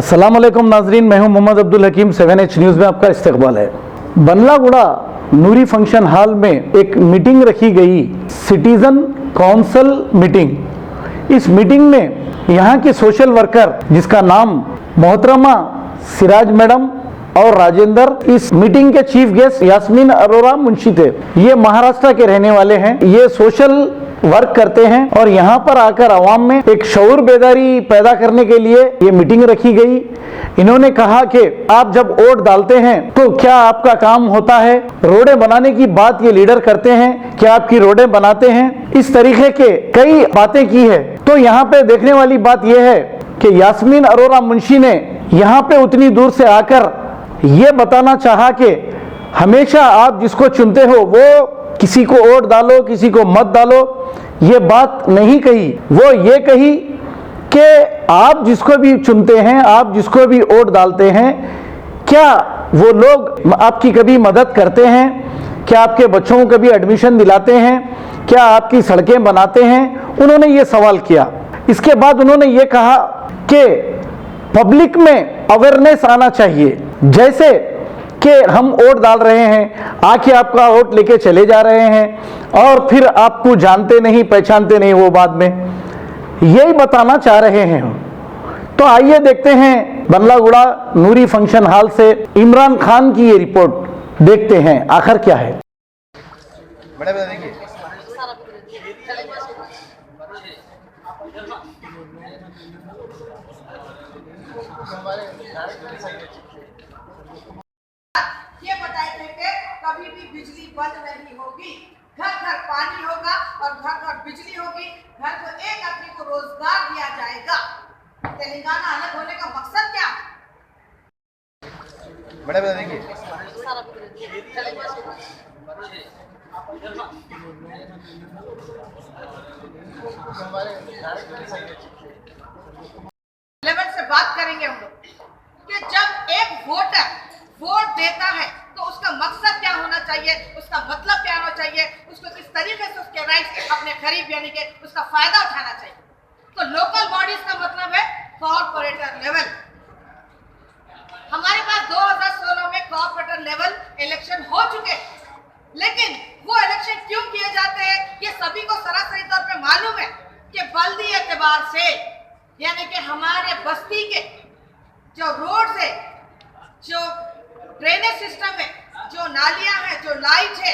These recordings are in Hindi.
अस्सलाम वालेकुम नाजरीन, मैं हूं मोहम्मद अब्दुल हकीम। 7H न्यूज़ में आपका इस्तकबाल है। बल्लागुड़ा नूरी फंक्शन हॉल में एक मीटिंग रखी गई, सिटीज़न काउंसिल मीटिंग। इस मीटिंग में यहाँ के सोशल वर्कर, जिसका नाम मोहतरमा सिराज मैडम और राजेंद्र, इस मीटिंग के चीफ गेस्ट यास्मीन अरोरा मुंशी थे। ये महाराष्ट्र के रहने वाले हैं। ये सोशल वर्क करते हैं और यहाँ पर आकर आवाम में एक शऊर बेदारी पैदा करने के लिए ये मीटिंग रखी गई। इन्होंने कहा कि आप जब वोट डालते हैं तो क्या आपका काम होता है? रोडें बनाने की बात ये लीडर करते हैं, क्या आपकी रोडें बनाते हैं? इस तरीके के कई बातें की है। तो यहाँ पे देखने वाली बात यह है कि यास्मीन अरोरा मुंशी ने यहाँ पे उतनी दूर से आकर ये बताना चाहा कि हमेशा आप जिसको चुनते हो वो किसी को वोट डालो, किसी को मत डालो, ये बात नहीं कही। वो ये कही कि आप जिसको भी चुनते हैं, आप जिसको भी वोट डालते हैं, क्या वो लोग आपकी कभी मदद करते हैं? क्या आपके बच्चों को कभी एडमिशन दिलाते हैं? क्या आपकी सड़कें बनाते हैं? उन्होंने ये सवाल किया। इसके बाद उन्होंने ये कहा कि पब्लिक में अवेयरनेस आना चाहिए। जैसे कि हम वोट डाल रहे हैं, आके आपका वोट लेके चले जा रहे हैं और फिर आपको जानते नहीं पहचानते नहीं, वो बाद में यही बताना चाह रहे हैं। तो आइए देखते हैं बल्लागुड़ा नूरी फंक्शन हॉल से इमरान खान की ये रिपोर्ट, देखते हैं आखिर क्या है। ये बताए थे कि कभी भी बिजली बंद नहीं होगी, घर घर पानी होगा और घर घर बिजली होगी, घर को एक आदमी को रोजगार दिया जाएगा। तेलंगाना अलग होने का मकसद क्या? लेवल से बात करेंगे हम लोग कि जब एक वोटर वोट देता है तो उसका मकसद क्या होना चाहिए, उसका मतलब क्या होना चाहिए, उसको किस तरीके से उसके राइट्स अपने करीब यानी कि उसका फायदा उठाना चाहिए। तो लोकल बॉडीज का मतलब है कॉर्पोरेटर लेवल। हमारे पास 2016 में कॉर्पोरेटर लेवल इलेक्शन हो चुके, लेकिन वो इलेक्शन क्यों किए जाते हैं ये सभी को सरासरी तौर पे मालूम है कि बल्दी एतबार से यानी कि हमारे बस्ती के जो रोड है, जो ड्रेनेज सिस्टम है, जो नालियां हैं, जो लाइट है,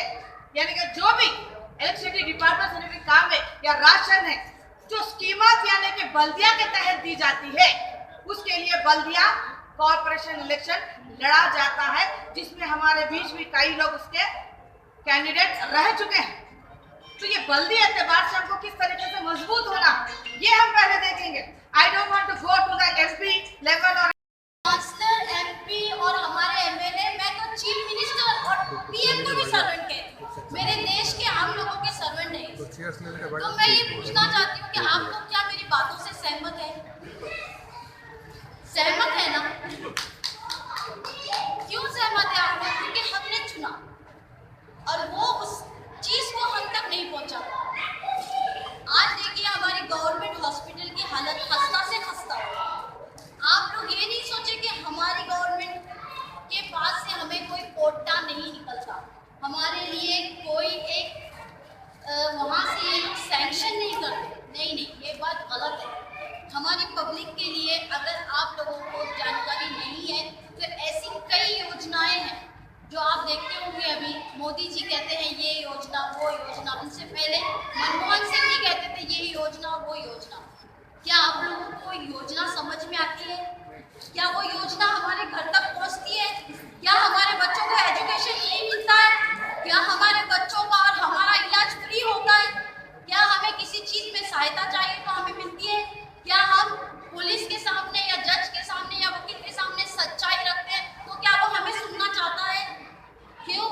यानी कि जो भी इलेक्ट्रिसिटी डिपार्टमेंट से काम है या राशन है, जो स्कीमत यानी कि बल्दिया के तहत दी जाती है, उसके लिए बल्दिया कॉर्पोरेशन इलेक्शन लड़ा जाता है, जिसमें हमारे बीच में कई लोग उसके कैंडिडेट रह चुके हैं। तो ये बल्दी एतबार से हमको किस तरीके से मजबूत होना, ये हम पहले देखेंगे। I don't want to go to the MP level और काउंसलर, एमपी और हमारे एमएलए, मैं तो चीफ मिनिस्टर और पीएम को भी सर्वेंट कहती हूँ, मेरे देश के हम लोगों के सर्वेंट नहीं। तो मैं ये पूछना चाहती हूँ कि आप लोग क्या मेरी बातों से सहमत हैं? सहमत है ना? क्यों सहमत है आप लोग? क्योंकि हमने चुना और वो उस चीज को हम तक नहीं पहुंचा। आज देखिए हमारी गवर्नमेंट हॉस्पिटल की हालत खस्ता से खस्ता। आप लोग ये नहीं सोचे कि हमारी गवर्नमेंट के पास से हमें कोई कोटा नहीं निकलता, हमारे लिए कोई एक वहाँ से सैंक्शन नहीं करते। नहीं, ये बात गलत है। हमारी पब्लिक के लिए अगर आप लोगों को जानकारी नहीं है तो ऐसी कई योजनाएं हैं जो आप देखते होंगे। अभी मोदी जी कहते हैं ये योजना वो योजना, उनसे पहले मनमोहन सिंह जी कहते थे ये योजना वो योजना। क्या आप लोगों को योजना समझ में आती है? क्या वो योजना हमारे घर तक पहुंचती है? क्या हमारे बच्चों को एजुकेशन फ्री मिलता है? क्या हमारे बच्चों का और हमारा इलाज फ्री होता है? क्या हमें किसी चीज में सहायता चाहिए तो हमें मिलती है? क्या हम पुलिस के सामने या जज के सामने या वकील के सामने सच्चाई रखते हैं तो क्या वो हमें सुनना चाहता है? क्यों?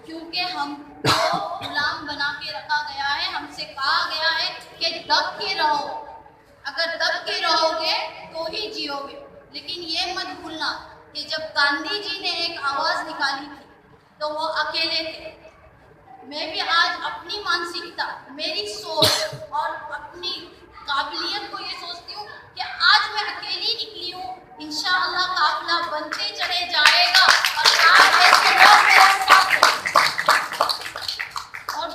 क्योंकि हमको गुलाम बना के रखा गया है। हमसे कहा गया है कि दब के रहो, अगर दब के रहोगे तो ही जियोगे। लेकिन ये मत भूलना कि जब गांधी जी ने एक आवाज निकाली थी तो वो अकेले थे। मैं भी आज अपनी मानसिकता, मेरी सोच और अपनी काबिलियत को ये सोचती हूँ कि आज मैं अकेली निकली हूँ, इंशाअल्लाह काफिला बनते चले जाएगा और आज ऐसे लोग मेरे साथ हैं। और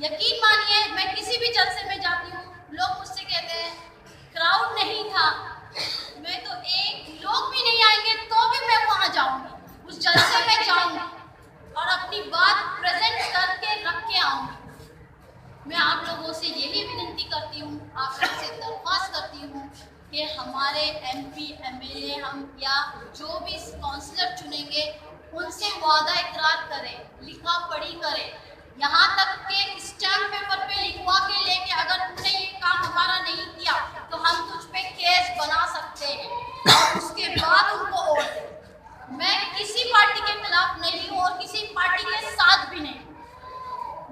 यकीन मानिए मैं किसी भी जलसे में जाती हूँ, लोग मुझसे कहते हैं क्राउड नहीं था, मैं तो एक लोग भी नहीं आएंगे तो भी मैं वहाँ जाऊँगी, उस जलसे में जाऊँगी और अपनी बात प्रेजेंट करके रख के आऊँगी। मैं आप लोगों से यही विनती करती हूँ, आप लोगों से दरख्वास्त करती हूँ कि हमारे MP MLA हम या जो भी काउंसलर चुनेंगे उनसे वादा इकरार करें, लिखा पढ़ी करें, यहाँ तक के स्टैम्प पेपर पे लिखवा के लेके अगर तुमने ये काम हमारा नहीं किया तो हम तुझ पे केस बना सकते हैं और उसके बाद उनको वोट दें। मैं किसी पार्टी के खिलाफ नहीं हूँ और किसी पार्टी के साथ भी नहीं,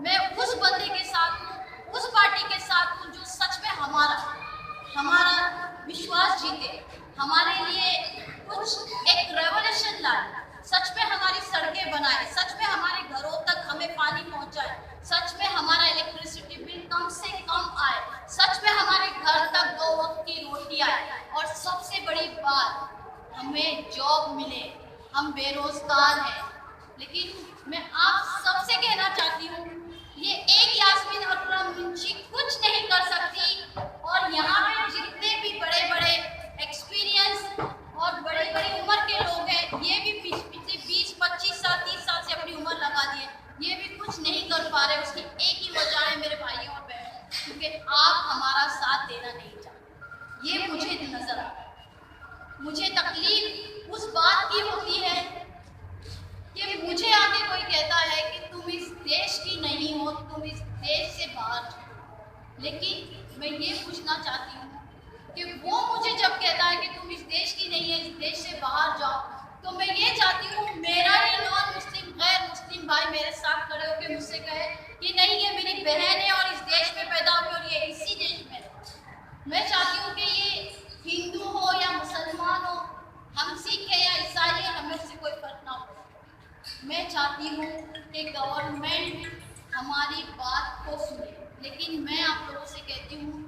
मैं उस बंदे के साथ हूँ, उस पार्टी के साथ हूँ जो सच में हमारा विश्वास जीते, हमारे लिए कुछ एक रेवोल्यूशन लाए, सच में हमारी सड़कें बनाए, सच में हमारे घरों तक हमें पानी पहुंचाए, सच में हमारा इलेक्ट्रिसिटी बिल कम से कम आए, सच में हमारे घर तक 2 वक्त की रोटी आए और सबसे बड़ी बात हमें जॉब मिले। हम बेरोजगार हैं, लेकिन मैं आप सबसे कहना चाहती हूँ ये एक यास्मीन अकरम मुंशी कुछ नहीं कर सकती और यहाँ पे जितने भी बड़े बड़े एक्सपीरियंस और बड़ी बड़ी उम्र के लोग हैं ये भी पिछले 20-25 साल 30 साल से अपनी उम्र लगा दिए, ये भी कुछ नहीं कर पा रहे। उसकी एक ही वजह है मेरे भाइयों और बहनों, क्योंकि आप हमारा साथ देना नहीं चाहते। ये मुझे नजर आता है। मुझे तकलीफ उस बात की होती है कि मुझे आके कोई कहता है कि तुम इस देश की नहीं हो, तुम इस देश से बाहर हो। लेकिन मैं ये पूछना चाहती हूँ कि वो मुझे जब कहता है कि तुम इस देश की नहीं है, इस देश से बाहर जाओ, तो मैं ये चाहती हूँ मेरा ही नॉन मुस्लिम गैर मुस्लिम भाई मेरे साथ खड़े होकर मुझसे कहे कि नहीं ये मेरी बहन है और इस देश में पैदा हुई और ये इसी देश में है। मैं चाहती हूँ कि ये हिंदू हो या मुसलमान हो, हम सिख है या ईसाई है, हमें उससे कोई फर्क ना हो। मैं चाहती हूँ कि गवर्नमेंट हमारी बात को सुने, लेकिन मैं आप लोगों से कहती हूँ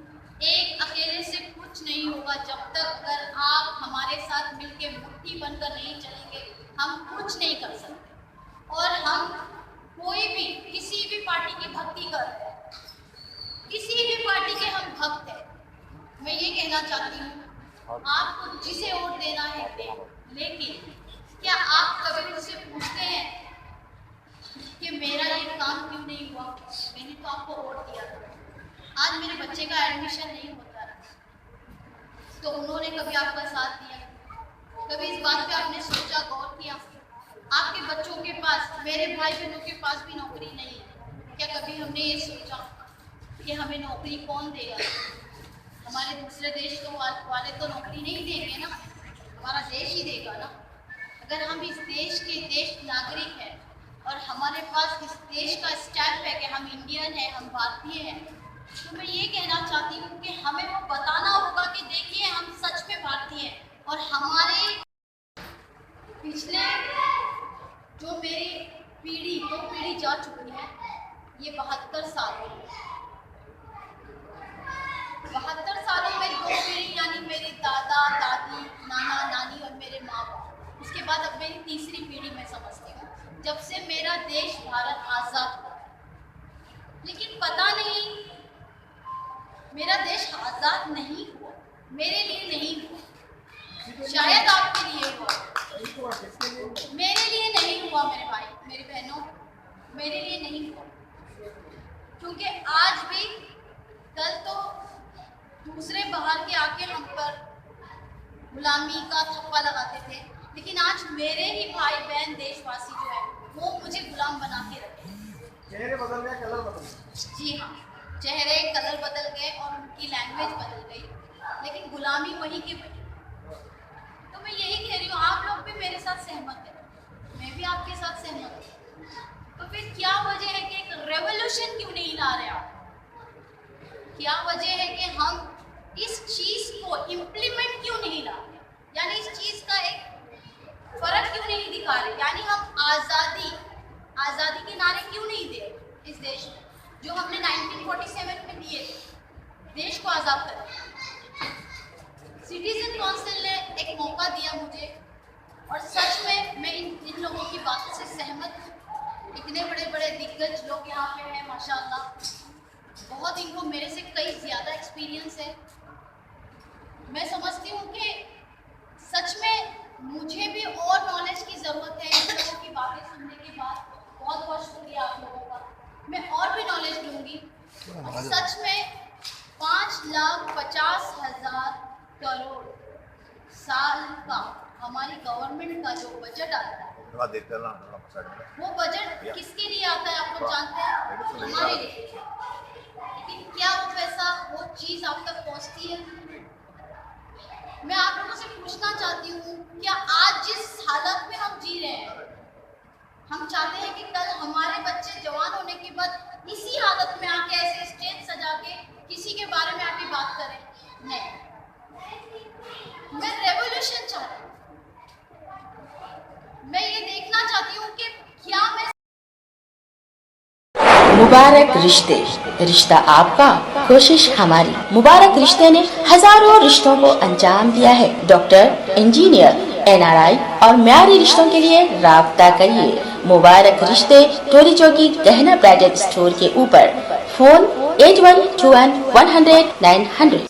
एक अकेले से कुछ नहीं होगा। जब तक अगर आप हमारे साथ मिलके मुट्ठी बनकर नहीं चलेंगे हम कुछ नहीं कर सकते। और हम कोई भी किसी भी पार्टी की भक्ति कर रहे हैं, किसी भी पार्टी के हम भक्त हैं, मैं ये कहना चाहती हूँ आपको जिसे वोट देना है दें, लेकिन क्या आप कभी मुझसे पूछते हैं कि मेरा ये काम क्यों नहीं हुआ? मैंने तो आपको वोट दिया था, आज मेरे बच्चे का एडमिशन नहीं होता है, तो उन्होंने कभी आपका साथ दिया? कभी इस बात पे आपने सोचा, गौर किया? आपके बच्चों के पास, मेरे भाई बहनों के पास भी नौकरी नहीं है, क्या कभी हमने ये सोचा कि हमें नौकरी कौन देगा? हमारे दूसरे देश तो वाले तो नौकरी नहीं देंगे ना, हमारा देश ही देगा ना। अगर हम इस देश के देश नागरिक हैं और हमारे पास इस देश का स्टैम्प है कि हम इंडियन हैं, हम भारतीय हैं, तो मैं ये कहना चाहती हूँ कि हमें वो बताना होगा कि देखिए हम सच में भारतीय हैं। और हमारे पिछले जो मेरी पीढ़ी 2 पीढ़ी जा चुकी है, ये 72 साल हो गए। 72 सालों में 2 पीढ़ी यानी मेरे दादा दादी, नाना नानी और मेरे माँ बाप, उसके बाद अब मेरी तीसरी पीढ़ी मैं समझती हूँ जब से मेरा देश भारत आज़ाद हुआ। लेकिन पता नहीं मेरा देश आज़ाद नहीं हुआ, मेरे लिए नहीं हुआ, शायद आपके लिए हुआ, मेरे लिए नहीं हुआ। मेरे भाई मेरी बहनों, मेरे लिए नहीं हुआ, क्योंकि आज भी कल तो दूसरे बाहर के आके हम पर गुलामी का थप्पा लगाते थे, लेकिन आज मेरे ही भाई बहन देशवासी जो है वो मुझे गुलाम बना के रखे। चेहरे बदल गए, कलर बदल गए। जी हाँ, चेहरे कलर बदल गए और उनकी लैंग्वेज बदल गई, लेकिन गुलामी वही की वही। तो मैं यही कह रही हूँ, आप लोग भी मेरे साथ सहमत हैं, मैं भी आपके साथ सहमत हूँ। तो फिर क्या वजह है कि एक रेवोल्यूशन क्यों नहीं ला रहे आप? क्या वजह है कि हम इस चीज़ को इम्प्लीमेंट क्यों नहीं ला रहे? यानी इस चीज़ का एक फर्क क्यों नहीं दिखा रहे? यानी हम आज़ादी के नारे क्यों नहीं दे इस देश में, जो हमने 1947 में दिए थे? देश को आजाद करें। सिटीजन काउंसिल ने एक मौका दिया मुझे, और सच में मैं इन लोगों की बातों से सहमत हूँ। इतने बड़े बड़े दिग्गज लोग यहाँ पे हैं माशाल्लाह, बहुत इनको मेरे से कई ज़्यादा एक्सपीरियंस है। मैं समझती हूँ कि सच में मुझे भी और नॉलेज की ज़रूरत है। इन लोगों की बातें सुनने के बाद बहुत बहुत शुक्रिया आप लोगों का, मैं और भी नॉलेज लूँगी। सच में 5,50,000 करोड़ साल का हमारी गवर्नमेंट का जो बजट आता है, वो बजट किसके लिए आता है आप लोग जानते हैं? हमारे लिए। लेकिन क्या वो पैसा, वो चीज़ आप तक पहुंचती है? मैं आप लोगों से पूछना चाहती हूँ, क्या आज जिस हालत में हम जी रहे हैं, हम चाहते हैं कि कल हमारे बच्चे जवान होने के बाद इसी हालत में आके ऐसे स्टेज सजा के किसी के बारे में आके बात करें? नहीं, मैं रेवोल्यूशन चाहती हूँ। मैं ये देखना चाहती हूँ कि क्या मैं मुबारक रिश्ते, रिश्ता आपका, कोशिश हमारी। मुबारक रिश्ते ने हजारों रिश्तों को अंजाम दिया है। डॉक्टर, इंजीनियर, NRI और म्यारी रिश्तों के लिए राब्ता करिए। मुबारक रिश्ते, टोली चौकी, गहना ब्राइडल स्टोर के ऊपर। फोन 8121 100 900।